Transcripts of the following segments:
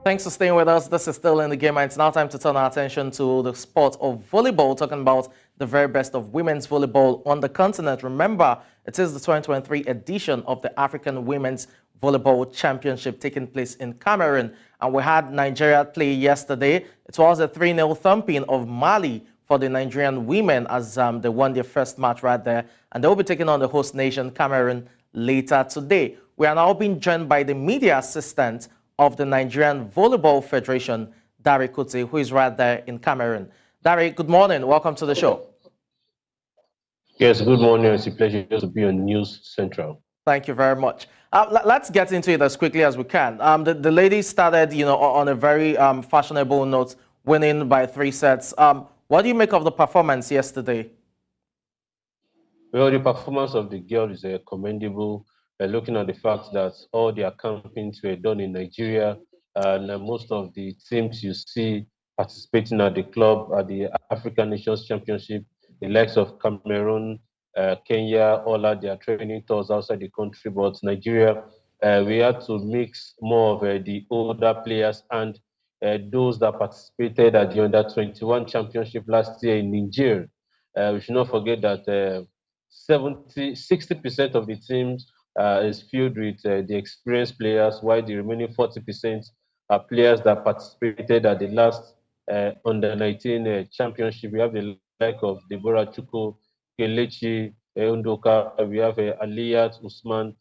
Thanks for staying with us. This is Still in the Game, and it's now time to turn our attention to the sport of volleyball, talking about the very best of women's volleyball on the continent. Remember, it is the 2023 edition of the African Women's Volleyball Championship taking place in Cameroon, and we had Nigeria play yesterday. It was a 3-0 thumping of Mali for the Nigerian women as they won their first match right there, and they will be taking on the host nation, Cameroon, later today. We are now being joined by the media assistant of the Nigerian Volleyball Federation, Kuti, who is right there in Cameroon. Dari, good morning. Welcome to the show. Yes, good morning. It's a pleasure to be on News Central. Thank you very much. Let's get into it as quickly as we can. The ladies started, on a very fashionable note, winning by 3 sets. What do you make of the performance yesterday? Well, the performance of the girl is commendable. Looking at the fact that all their campaigns were done in Nigeria, and most of the teams you see participating at the club at the African Nations Championship, the likes of Cameroon, Kenya, all had their training tours outside the country. But Nigeria, we had to mix more of the older players and those that participated at the Under-21 Championship last year in Niger. We should not forget that 60% of the teams is filled with the experienced players, while the remaining 40% are players that participated at the last Under-19 championship. We have the like of Deborah Chuko, Kelechi Undoka, we have Aliyat Usman.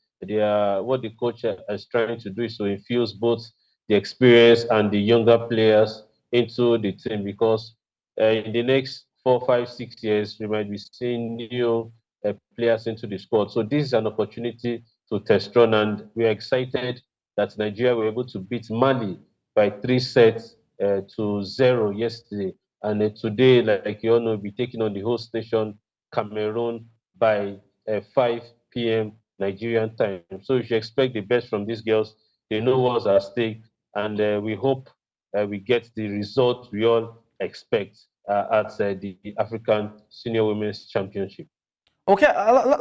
What the coach is trying to do is to infuse both the experience and the younger players into the team, because in the next 4, 5, 6 years, we might be seeing new players into the squad. So this is an opportunity to test run, and we are excited that Nigeria were able to beat Mali by 3 sets to 0 yesterday. And today, like you all know, we'll be taking on the host nation, Cameroon, by 5 p.m. Nigerian time. So you should expect the best from these girls. They know what's at stake, and we hope we get the result we all expect at the African Senior Women's Championship. Okay,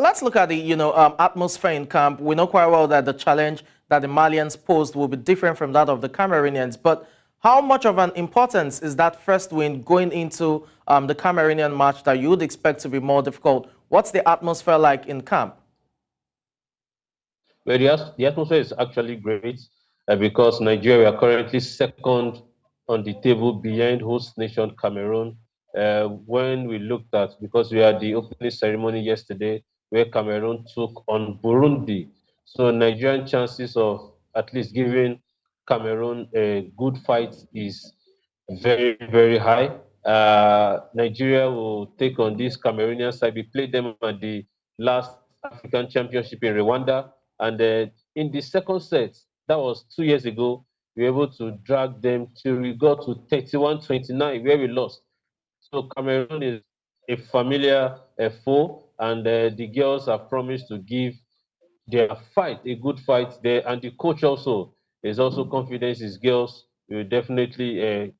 let's look at the atmosphere in camp. We know quite well that the challenge that the Malians posed will be different from that of the Cameroonians. But how much of an importance is that first win going into the Cameroonian match that you would expect to be more difficult? What's the atmosphere like in camp? Well, the atmosphere is actually great because Nigeria are currently second on the table behind host nation Cameroon. When we looked at, because we had the opening ceremony yesterday where Cameroon took on Burundi. So Nigerian chances of at least giving Cameroon a good fight is very, very high. Nigeria will take on this Cameroonian side. We played them at the last African Championship in Rwanda. And in the second set, that was 2 years ago, we were able to drag them till we got to 31-29, where we lost. So Cameroon is a familiar foe, and the girls have promised to give their fight a good fight there. And the coach also is also confident his girls will definitely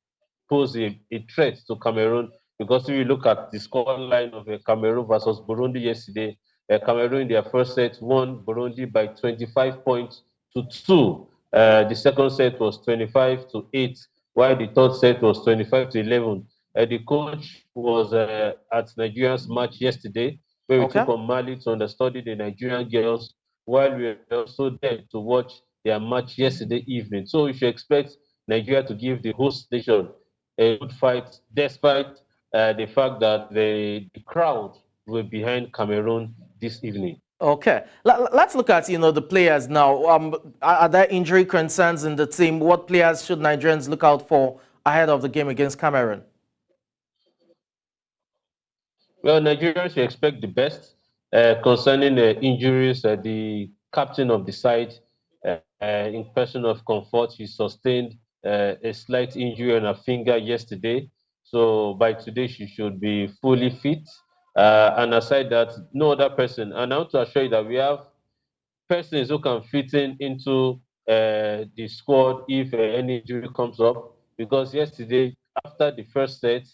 pose a threat to Cameroon, because if you look at the scoreline of Cameroon versus Burundi yesterday, Cameroon in their first set won Burundi by 25 points to 2. The second set was 25-8, while the third set was 25-11. The coach was at Nigeria's match yesterday, where we took on Mali to understudy the Nigerian girls, while we were also there to watch their match yesterday evening. So we should expect Nigeria to give the host nation a good fight, despite the fact that the crowd were behind Cameroon this evening. Okay, let's look at the players now. Are there injury concerns in the team? What players should Nigerians look out for ahead of the game against Cameroon? Well, Nigerians should expect the best concerning injuries. The captain of the side, in person of Comfort, he sustained a slight injury on her finger yesterday. So by today, she should be fully fit. And aside that, no other person. And I want to assure you that we have persons who can fit into the squad if any injury comes up. Because yesterday, after the first set,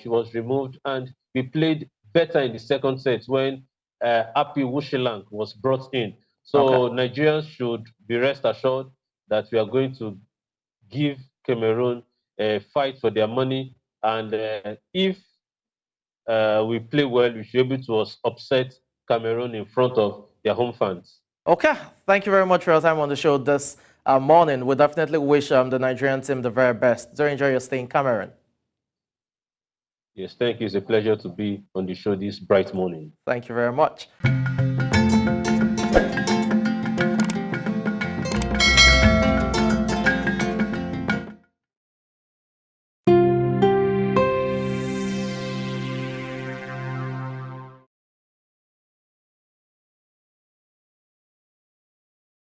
she was removed, and we played better in the second set when Happy Wushilang was brought in. So Nigerians should be rest assured that we are going to give Cameroon a fight for their money. And if we play well, we should be able to upset Cameroon in front of their home fans. Okay, thank you very much for your time on the show this morning. We definitely wish the Nigerian team the very best. Do enjoy your stay in Cameroon. Yes, thank you. It's a pleasure to be on the show this bright morning. Thank you very much.